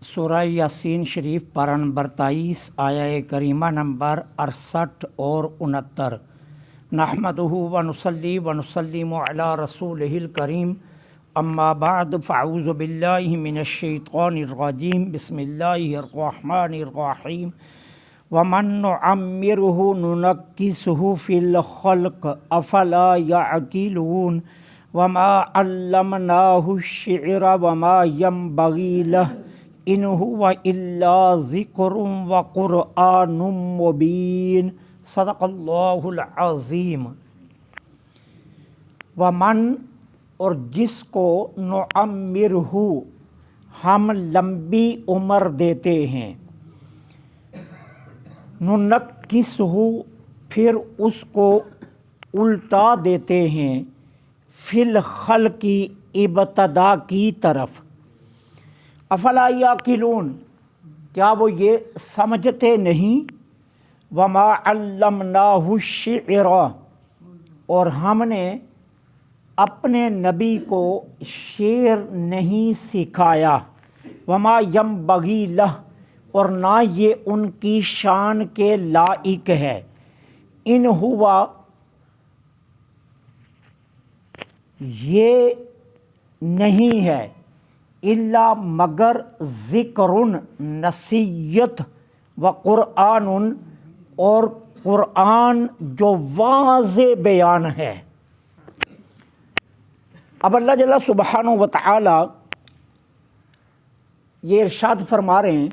سورہ یاسین شریف پارہ نمبر 23 آیہ کریمہ نمبر 68 اور 69۔ نحمدہ ونصلی ونسلم علی رسولہ الکریم، اما بعد فاعوذ باللہ من الشیطان الرجیم، بسم اللہ الرحمن الرحیم۔ ومن نعمرہ ننکسہ فی الخلق افلا یعقلون وما علمناہ الشعر وما ینبغی لہ ان هو الا ذکر وقرآن مبین۔ صدق اللہ العظیم۔ ومن، اور جس کو نعمرہ ہم لمبی عمر دیتے ہیں، ننکسہ پھر اس کو الٹا دیتے ہیں، فی الخلق ابتدا کی طرف، افلا یعقلون کیا وہ یہ سمجھتے نہیں، وما علمناہ الشعر اور ہم نے اپنے نبی کو شعر نہیں سکھایا، وما ینبغی لہ اور نہ یہ ان کی شان کے لائق ہے، ان ہوا یہ نہیں ہے، الا مگر ذکر نصیحت، و قرآن اور قرآن جو واضح بیان ہے۔ اب اللہ جل سبحانہ و تعالی یہ ارشاد فرما رہے ہیں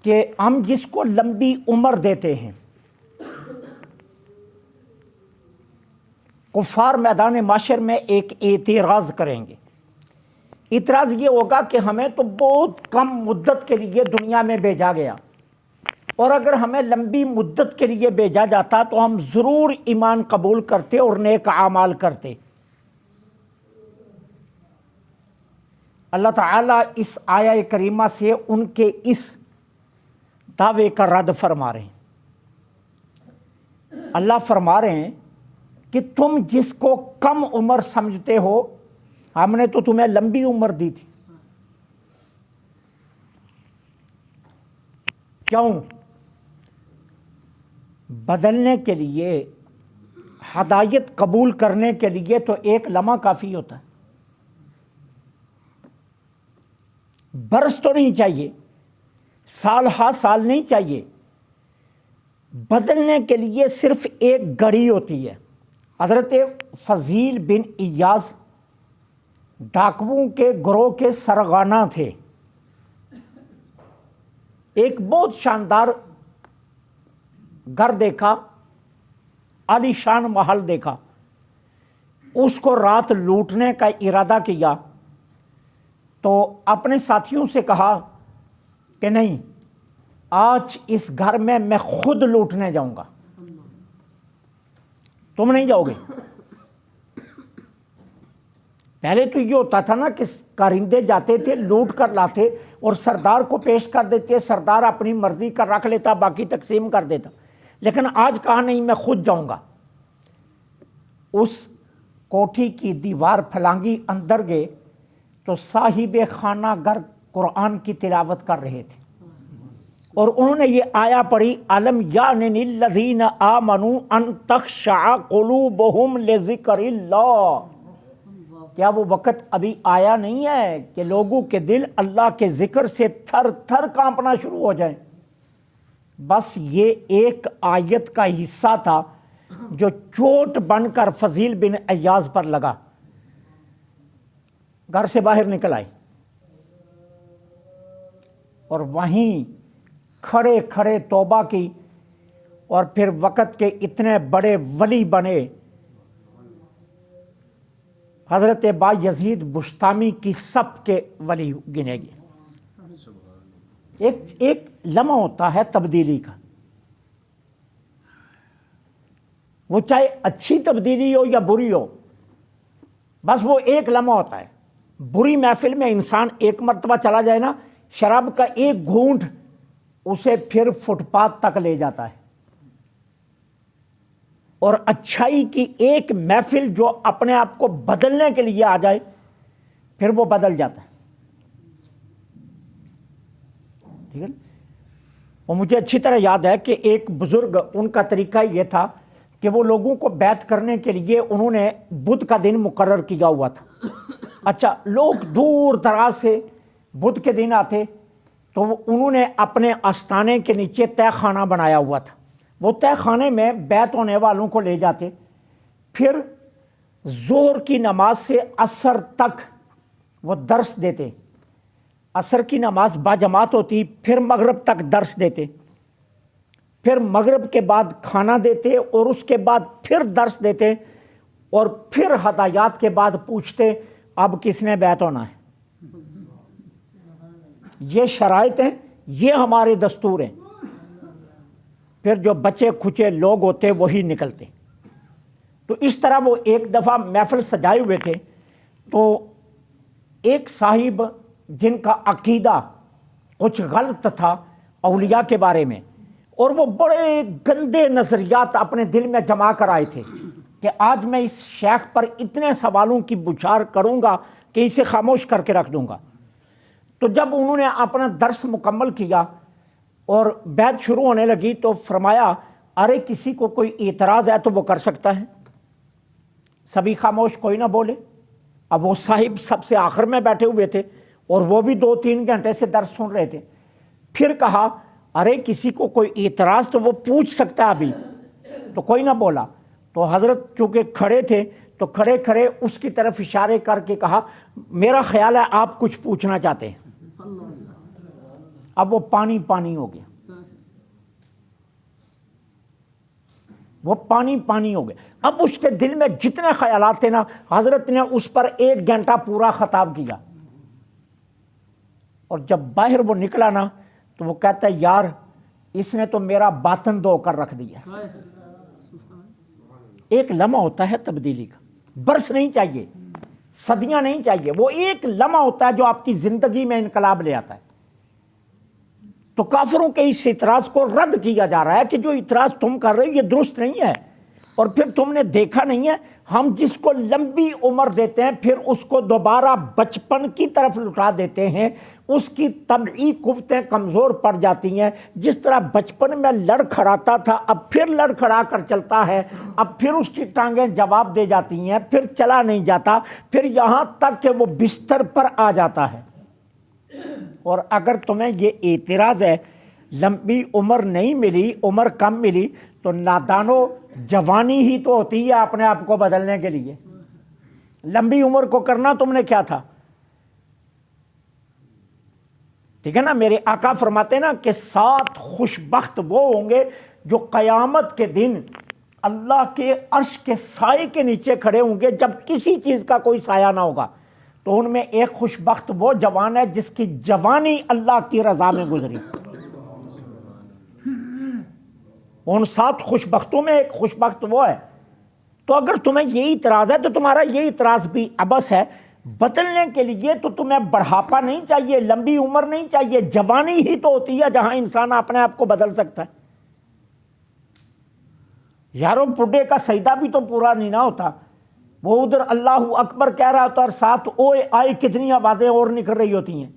کہ ہم جس کو لمبی عمر دیتے ہیں، کفار میدان معاشر میں ایک اعتراض کریں گے۔ اعتراض یہ ہوگا کہ ہمیں تو بہت کم مدت کے لیے دنیا میں بھیجا گیا، اور اگر ہمیں لمبی مدت کے لیے بھیجا جاتا تو ہم ضرور ایمان قبول کرتے اور نیک اعمال کرتے۔ اللہ تعالیٰ اس آیہ کریمہ سے ان کے اس دعوے کا رد فرما رہے ہیں۔ اللہ فرما رہے ہیں کہ تم جس کو کم عمر سمجھتے ہو، ہم نے تو تمہیں لمبی عمر دی تھی۔ کیوں؟ بدلنے کے لیے، ہدایت قبول کرنے کے لیے تو ایک لمحہ کافی ہوتا ہے، برس تو نہیں چاہیے، سال ہا سال نہیں چاہیے، بدلنے کے لیے صرف ایک گھڑی ہوتی ہے۔ حضرت فضیل بن ایاز ڈاکوؤں کے گروہ کے سرغنہ تھے۔ ایک بہت شاندار گھر دیکھا، عالی شان محل دیکھا، اس کو رات لوٹنے کا ارادہ کیا تو اپنے ساتھیوں سے کہا کہ نہیں، آج اس گھر میں خود لوٹنے جاؤں گا، تم نہیں جاؤ گے۔ پہلے تو یہ ہوتا تھا نا کہ کارندے جاتے تھے، لوٹ کر لاتے اور سردار کو پیش کر دیتے، سردار اپنی مرضی کا رکھ لیتا، باقی تقسیم کر دیتا۔ لیکن آج کہا نہیں، میں خود جاؤں گا۔ اس کوٹھی کی دیوار پھلانگی، اندر گئے تو صاحب خانہ گھر قرآن کی تلاوت کر رہے تھے، اور انہوں نے یہ آیا پڑھی، الم یعن للذین آمنوا ان تخشع قلوبہم لذکر اللہ۔ کیا وہ وقت ابھی آیا نہیں ہے کہ لوگوں کے دل اللہ کے ذکر سے تھر تھر کانپنا شروع ہو جائیں؟ بس یہ ایک آیت کا حصہ تھا جو چوٹ بن کر فضیل بن ایاز پر لگا۔ گھر سے باہر نکل آئے اور وہیں کھڑے کھڑے توبہ کی، اور پھر وقت کے اتنے بڑے ولی بنے، حضرت با یزید بستامی کی صف کے ولی گنے گئے۔ ایک لمحہ ہوتا ہے تبدیلی کا، وہ چاہے اچھی تبدیلی ہو یا بری ہو، بس وہ ایک لمحہ ہوتا ہے۔ بری محفل میں انسان ایک مرتبہ چلا جائے نا، شراب کا ایک گھونٹ اسے پھر فٹ پاتھ تک لے جاتا ہے، اور اچھائی کی ایک محفل جو اپنے آپ کو بدلنے کے لیے آ جائے، پھر وہ بدل جاتا ہے۔ ٹھیک ہے نا. اور مجھے اچھی طرح یاد ہے کہ ایک بزرگ، ان کا طریقہ یہ تھا کہ وہ لوگوں کو بیعت کرنے کے لیے انہوں نے بدھ کا دن مقرر کیا ہوا تھا. اچھا، لوگ دور دراز سے بدھ کے دن آتے تو انہوں نے اپنے آستانے کے نیچے تہہ خانہ بنایا ہوا تھا. وہ تہہ خانے میں بیعت ہونے والوں کو لے جاتے، پھر ظہر کی نماز سے عصر تک وہ درس دیتے. عصر کی نماز باجماعت ہوتی، پھر مغرب تک درس دیتے، پھر مغرب کے بعد کھانا دیتے، اور اس کے بعد پھر درس دیتے، اور پھر ہدایات کے بعد پوچھتے اب کس نے بیعت ہونا ہے. یہ شرائط ہیں، یہ ہمارے دستور ہیں. پھر جو بچے کھچے لوگ ہوتے وہی نکلتے. تو اس طرح وہ ایک دفعہ محفل سجائے ہوئے تھے، تو ایک صاحب جن کا عقیدہ کچھ غلط تھا اولیاء کے بارے میں، اور وہ بڑے گندے نظریات اپنے دل میں جما کر آئے تھے کہ آج میں اس شیخ پر اتنے سوالوں کی بچھار کروں گا کہ اسے خاموش کر کے رکھ دوں گا. تو جب انہوں نے اپنا درس مکمل کیا اور بیعت شروع ہونے لگی تو فرمایا ارے کسی کو کوئی اعتراض ہے تو وہ کر سکتا ہے. سبھی خاموش، کوئی نہ بولے. اب وہ صاحب سب سے آخر میں بیٹھے ہوئے تھے اور وہ بھی 2-3 گھنٹے سے درس سن رہے تھے. پھر کہا ارے کسی کو کوئی اعتراض تو وہ پوچھ سکتا ہے ابھی، تو کوئی نہ بولا. تو حضرت چونکہ کھڑے تھے تو کھڑے کھڑے اس کی طرف اشارے کر کے کہا میرا خیال ہے آپ کچھ پوچھنا چاہتے ہیں. اب وہ پانی پانی ہو گیا، وہ پانی پانی ہو گیا. اب اس کے دل میں جتنے خیالات تھے نا، حضرت نے اس پر 1 گھنٹہ پورا خطاب کیا. اور جب باہر وہ نکلا نا تو وہ کہتا ہے یار اس نے تو میرا باطن دھو کر رکھ دیا. ایک لمحہ ہوتا ہے تبدیلی کا، برس نہیں چاہیے، صدیاں نہیں چاہیے، وہ ایک لمحہ ہوتا ہے جو آپ کی زندگی میں انقلاب لے آتا ہے. تو کافروں کے اس اعتراض کو رد کیا جا رہا ہے کہ جو اعتراض تم کر رہے ہو یہ درست نہیں ہے، اور پھر تم نے دیکھا نہیں ہے ہم جس کو لمبی عمر دیتے ہیں پھر اس کو دوبارہ بچپن کی طرف لٹا دیتے ہیں. اس کی طبعی قوتیں کمزور پڑ جاتی ہیں. جس طرح بچپن میں لڑ کھڑاتا تھا اب پھر لڑ کھڑا کر چلتا ہے، اب پھر اس کی ٹانگیں جواب دے جاتی ہیں، پھر چلا نہیں جاتا، پھر یہاں تک کہ وہ بستر پر آ جاتا ہے. اور اگر تمہیں یہ اعتراض ہے لمبی عمر نہیں ملی، عمر کم ملی، تو نادانو جوانی ہی تو ہوتی ہے اپنے آپ کو بدلنے کے لیے. لمبی عمر کو کرنا تم نے کیا تھا؟ ٹھیک ہے نا. میرے آقا فرماتے نا کہ 7 خوشبخت وہ ہوں گے جو قیامت کے دن اللہ کے عرش کے سائے کے نیچے کھڑے ہوں گے جب کسی چیز کا کوئی سایہ نہ ہوگا. تو ان میں ایک خوشبخت وہ جوان ہے جس کی جوانی اللہ کی رضا میں گزری. ان 7 خوشبختوں میں ایک خوشبخت وہ ہے. تو اگر تمہیں یہ اعتراض ہے تو تمہارا یہ اعتراض بھی عبث ہے. بدلنے کے لیے تو تمہیں بڑھاپا نہیں چاہیے، لمبی عمر نہیں چاہیے، جوانی ہی تو ہوتی ہے جہاں انسان اپنے آپ کو بدل سکتا ہے. یارو بڈھے کا سجدہ بھی تو پورا نہیں نہ ہوتا، وہ ادھر اللہ اکبر کہہ رہا ہوتا اور ساتھ اوئے آئے کتنی آوازیں اور نکل رہی ہوتی ہیں.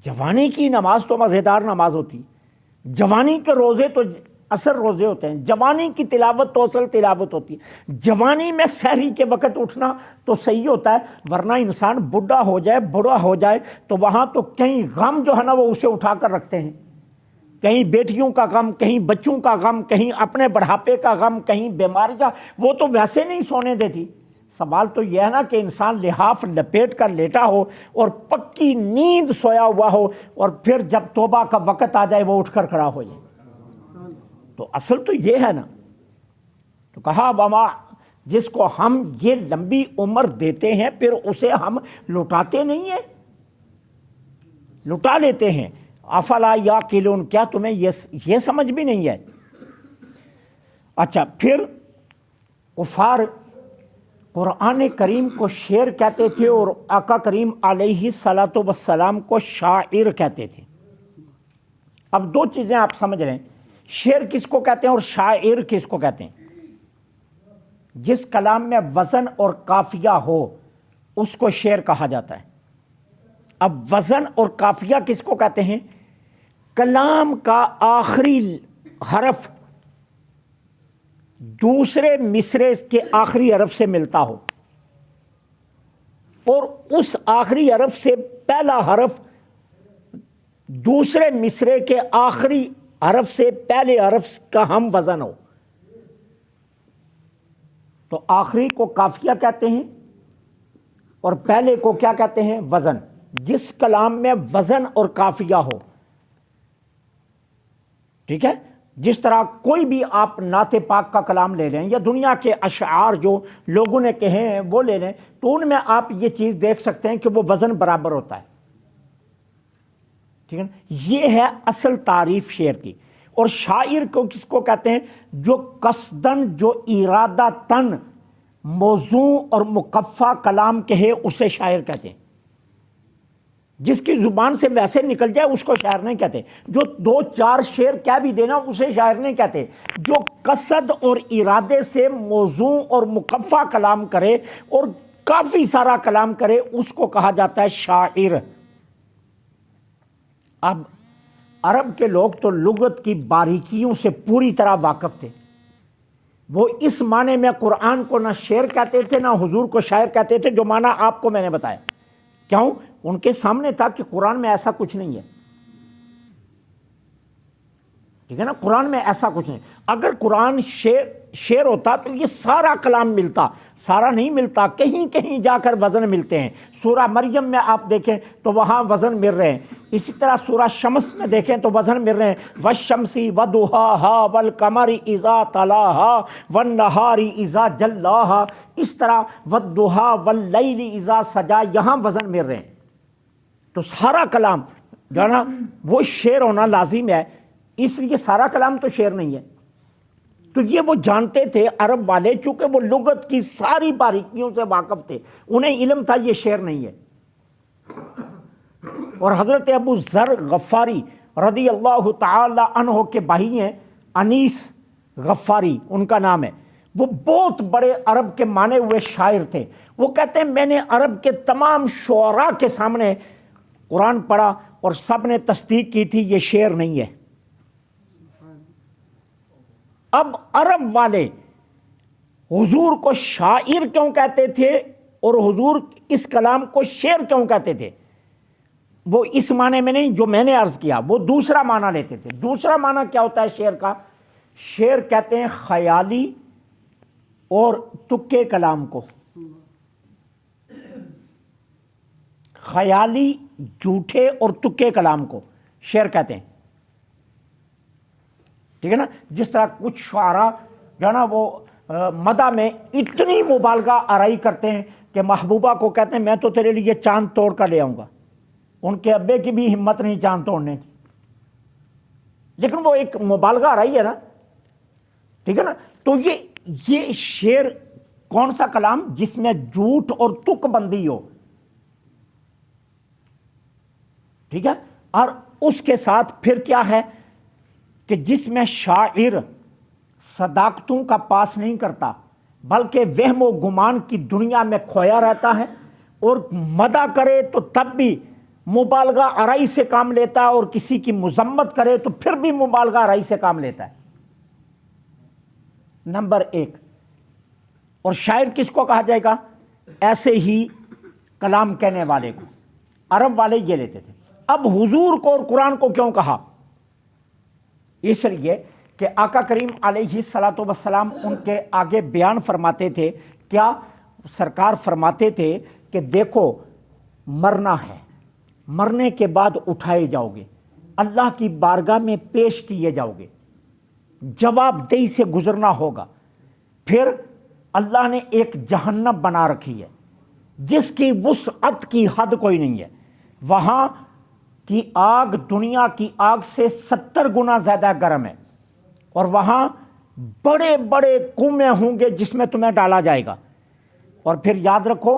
جوانی کی نماز تو مزیدار نماز ہوتی، جوانی کے روزے تو اصل روزے ہوتے ہیں، جوانی کی تلاوت تو اصل تلاوت ہوتی ہے. جوانی میں سحری کے وقت اٹھنا تو صحیح ہوتا ہے، ورنہ انسان بوڑھا ہو جائے بوڑھا ہو جائے تو وہاں تو کہیں غم جو ہے نا وہ اسے اٹھا کر رکھتے ہیں. کہیں بیٹیوں کا غم، کہیں بچوں کا غم، کہیں اپنے بڑھاپے کا غم، کہیں بیماری کا، وہ تو ویسے نہیں سونے دیتی. سوال تو یہ ہے نا کہ انسان لحاف لپیٹ کر لیٹا ہو اور پکی نیند سویا ہوا ہو، اور پھر جب توبہ کا وقت آ جائے وہ اٹھ کر کھڑا ہو جائے. تو اصل تو یہ ہے نا. تو کہا وما، جس کو ہم یہ لمبی عمر دیتے ہیں پھر اسے ہم لٹاتے نہیں ہیں، لٹا لیتے ہیں. افلا یاقلون، کیا تمہیں یہ سمجھ بھی نہیں ہے؟ اچھا، پھر کفار قرآن کریم کو شعر کہتے تھے اور آقا کریم علیہ الصلاۃ والسلام کو شاعر کہتے تھے. اب 2 چیزیں آپ سمجھ رہے ہیں، شعر کس کو کہتے ہیں اور شاعر کس کو کہتے ہیں. جس کلام میں وزن اور قافیہ ہو اس کو شعر کہا جاتا ہے. اب وزن اور قافیہ کس کو کہتے ہیں؟ کلام کا آخری حرف دوسرے مصرے کے آخری حرف سے ملتا ہو اور اس آخری حرف سے پہلا حرف دوسرے مصرے کے آخری حرف سے پہلے حرف کا ہم وزن ہو، تو آخری کو قافیہ کہتے ہیں اور پہلے کو کیا کہتے ہیں؟ وزن۔ جس کلام میں وزن اور قافیہ ہو، ٹھیک ہے، جس طرح کوئی بھی آپ نعت پاک کا کلام لے لیں یا دنیا کے اشعار جو لوگوں نے کہے ہیں وہ لے لیں، تو ان میں آپ یہ چیز دیکھ سکتے ہیں کہ وہ وزن برابر ہوتا ہے، ٹھیک ہے نا؟ یہ ہے اصل تعریف شعر کی۔ اور شاعر کو کس کو کہتے ہیں؟ جو قصدن، جو ارادہ تن موزوں اور مقفع کلام کہے اسے شاعر کہتے ہیں۔ جس کی زبان سے ویسے نکل جائے اس کو شاعر نہیں کہتے، جو دو چار شعر کہہ بھی دینا اسے شاعر نہیں کہتے۔ جو قصد اور ارادے سے موزوں اور مقفع کلام کرے اور کافی سارا کلام کرے اس کو کہا جاتا ہے شاعر۔ اب عرب کے لوگ تو لغت کی باریکیوں سے پوری طرح واقف تھے، وہ اس معنی میں قرآن کو نہ شعر کہتے تھے نہ حضور کو شاعر کہتے تھے جو معنی آپ کو میں نے بتایا۔ کیوں؟ ان کے سامنے تھا کہ قرآن میں ایسا کچھ نہیں ہے، ٹھیک ہے نا؟ قرآن میں ایسا کچھ نہیں۔ اگر قرآن شعر ہوتا تو یہ سارا کلام ملتا، سارا نہیں ملتا، کہیں کہیں جا کر وزن ملتے ہیں۔ سورہ مریم میں آپ دیکھیں تو وہاں وزن مل رہے ہیں، اسی طرح سورہ شمس میں دیکھیں تو وزن مل رہے ہیں، والشمسی وضحاہا والقمر اذا تلاہا والنہار اذا جلاہا، اس طرح والضحی واللیل اذا سجا، یہاں وزن مل رہے ہیں۔ تو سارا کلام جو ہے نا وہ شعر ہونا لازم ہے، اس لیے سارا کلام تو شعر نہیں ہے۔ تو یہ وہ جانتے تھے عرب والے، چونکہ وہ لغت کی ساری باریکیوں سے واقف تھے، انہیں علم تھا یہ شعر نہیں ہے۔ اور حضرت ابو ذر غفاری رضی اللہ تعالی عنہ کے بھائی ہیں، انیس غفاری ان کا نام ہے، وہ بہت بڑے عرب کے مانے ہوئے شاعر تھے۔ وہ کہتے ہیں میں نے عرب کے تمام شعراء کے سامنے قرآن پڑھا اور سب نے تصدیق کی تھی یہ شعر نہیں ہے۔ اب عرب والے حضور کو شاعر کیوں کہتے تھے اور حضور اس کلام کو شعر کیوں کہتے تھے؟ وہ اس معنی میں نہیں جو میں نے عرض کیا، وہ دوسرا معنی لیتے تھے۔ دوسرا معنی کیا ہوتا ہے شعر کا؟ شعر کہتے ہیں خیالی اور تکے کلام کو، خیالی جھوٹے اور تکے کلام کو شعر کہتے ہیں، ٹھیک ہے نا؟ جس طرح کچھ شعراء جو ہے نا وہ مدح میں اتنی مبالغہ آرائی کرتے ہیں کہ محبوبہ کو کہتے ہیں میں تو تیرے لیے چاند توڑ کر لے آؤں گا، ان کے ابے کی بھی ہمت نہیں چاند توڑنے کی، لیکن وہ ایک مبالغہ آرائی ہے نا، ٹھیک ہے نا؟ تو یہ شعر کون سا کلام؟ جس میں جھوٹ اور تک بندی ہو، ٹھیک ہے؟ اور اس کے ساتھ پھر کیا ہے کہ جس میں شاعر صداقتوں کا پاس نہیں کرتا بلکہ وہم و گمان کی دنیا میں کھویا رہتا ہے، اور مدح کرے تو تب بھی مبالغہ آرائی سے کام لیتا ہے، اور کسی کی مذمت کرے تو پھر بھی مبالغہ آرائی سے کام لیتا ہے۔ نمبر ایک۔ اور شاعر کس کو کہا جائے گا؟ ایسے ہی کلام کہنے والے کو، عرب والے یہ لیتے تھے۔ اب حضور کو اور قرآن کو کیوں کہا؟ اس لیے کہ آقا کریم علیہ الصلاۃ والسلام ان کے آگے بیان فرماتے تھے، کیا سرکار فرماتے تھے کہ دیکھو مرنا ہے، مرنے کے بعد اٹھائے جاؤ گے، اللہ کی بارگاہ میں پیش کیے جاؤ گے، جواب دہی سے گزرنا ہوگا، پھر اللہ نے ایک جہنم بنا رکھی ہے جس کی وسعت کی حد کوئی نہیں ہے، وہاں کی آگ دنیا کی آگ سے 70 گنا زیادہ گرم ہے، اور وہاں بڑے بڑے کنویں ہوں گے جس میں تمہیں ڈالا جائے گا، اور پھر یاد رکھو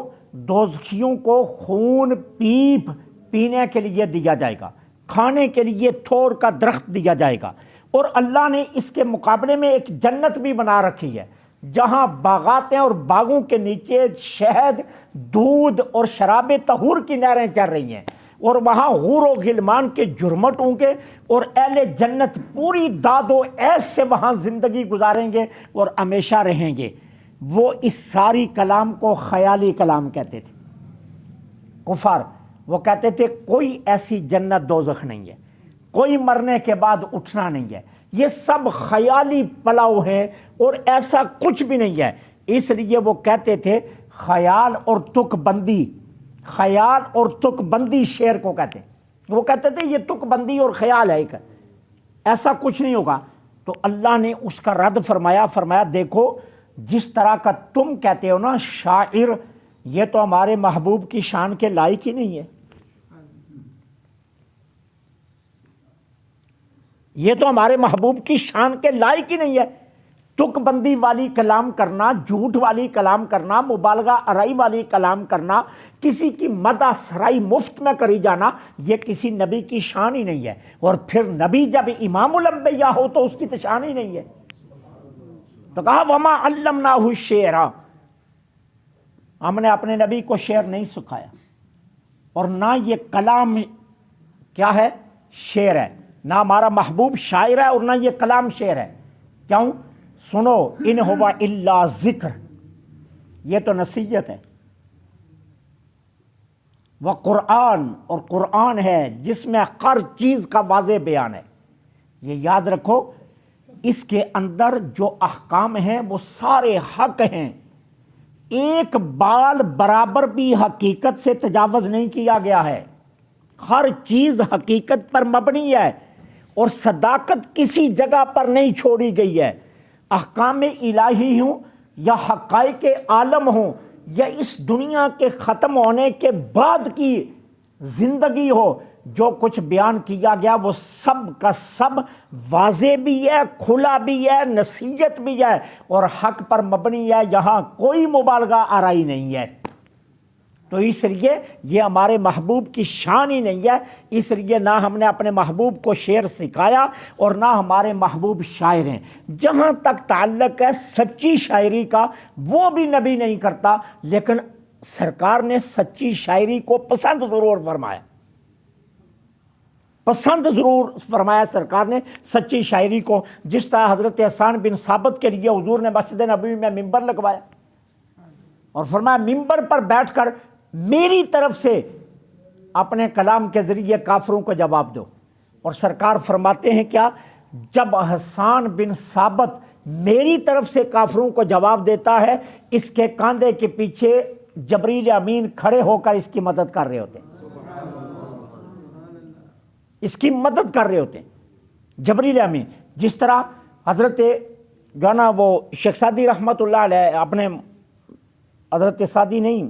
دوزخیوں کو خون پیپ پینے کے لیے دیا جائے گا، کھانے کے لیے تھور کا درخت دیا جائے گا، اور اللہ نے اس کے مقابلے میں ایک جنت بھی بنا رکھی ہے جہاں باغات ہیں اور باغوں کے نیچے شہد، دودھ اور شراب طہور کی نہریں چل رہی ہیں۔ اور وہاں حور و غلمان کے جرمٹ ہوں گے، اور اہل جنت پوری داد و عیش سے وہاں زندگی گزاریں گے اور ہمیشہ رہیں گے۔ وہ اس ساری کلام کو خیالی کلام کہتے تھے کفار۔ وہ کہتے تھے کوئی ایسی جنت دوزخ نہیں ہے، کوئی مرنے کے بعد اٹھنا نہیں ہے، یہ سب خیالی پلاؤ ہے اور ایسا کچھ بھی نہیں ہے۔ اس لیے وہ کہتے تھے خیال اور تک بندی، خیال اور تک بندی شعر کو کہتے ہیں۔ وہ کہتے تھے یہ تک بندی اور خیال ہے، ایک ایسا کچھ نہیں ہوگا۔ تو اللہ نے اس کا رد فرمایا دیکھو جس طرح کا تم کہتے ہو نا شاعر، یہ تو ہمارے محبوب کی شان کے لائق ہی نہیں ہے، یہ تو ہمارے محبوب کی شان کے لائق ہی نہیں ہے۔ تک بندی والی کلام کرنا، جھوٹ والی کلام کرنا، مبالغہ آرائی والی کلام کرنا، کسی کی مدح سرائی مفت میں کری جانا، یہ کسی نبی کی شان ہی نہیں ہے۔ اور پھر نبی جب امام الانبیاء ہو تو اس کی تو شان ہی نہیں ہے۔ تو کہا وما علمناہ الشعر، ہم نے اپنے نبی کو شعر نہیں سکھایا، اور نہ یہ کلام کیا ہے، شعر ہے، نہ ہمارا محبوب شاعر ہے اور نہ یہ کلام شعر ہے۔ کیوں؟ سنو ان ہوا الا ذکر، یہ تو نصیحت ہے، وہ قرآن، اور قرآن ہے جس میں ہر چیز کا واضح بیان ہے۔ یہ یاد رکھو اس کے اندر جو احکام ہیں وہ سارے حق ہیں، ایک بال برابر بھی حقیقت سے تجاوز نہیں کیا گیا ہے، ہر چیز حقیقت پر مبنی ہے اور صداقت کسی جگہ پر نہیں چھوڑی گئی ہے۔ احکام الہی ہوں یا حقائق عالم ہوں یا اس دنیا کے ختم ہونے کے بعد کی زندگی ہو، جو کچھ بیان کیا گیا وہ سب کا سب واضح بھی ہے، کھلا بھی ہے، نصیحت بھی ہے اور حق پر مبنی ہے، یہاں کوئی مبالغہ آرائی نہیں ہے۔ تو اس لیے یہ ہمارے محبوب کی شان ہی نہیں ہے، اس لیے نہ ہم نے اپنے محبوب کو شعر سکھایا اور نہ ہمارے محبوب شاعر ہیں۔ جہاں تک تعلق ہے سچی شاعری کا، وہ بھی نبی نہیں کرتا، لیکن سرکار نے سچی شاعری کو پسند ضرور فرمایا، پسند ضرور فرمایا سرکار نے سچی شاعری کو۔ جس طرح حضرت حسان بن ثابت کے لیے حضور نے مسجد نبوی میں ممبر لگوایا اور فرمایا ممبر پر بیٹھ کر میری طرف سے اپنے کلام کے ذریعے کافروں کو جواب دو۔ اور سرکار فرماتے ہیں کیا، جب حسان بن ثابت میری طرف سے کافروں کو جواب دیتا ہے، اس کے کاندھے کے پیچھے جبریل امین کھڑے ہو کر اس کی مدد کر رہے ہوتے ہیں، اس کی مدد کر رہے ہوتے ہیں جبریل امین۔ جس طرح حضرت جو نا وہ شیخ سعدی رحمۃ اللہ علیہ، اپنے حضرت سعدی نہیں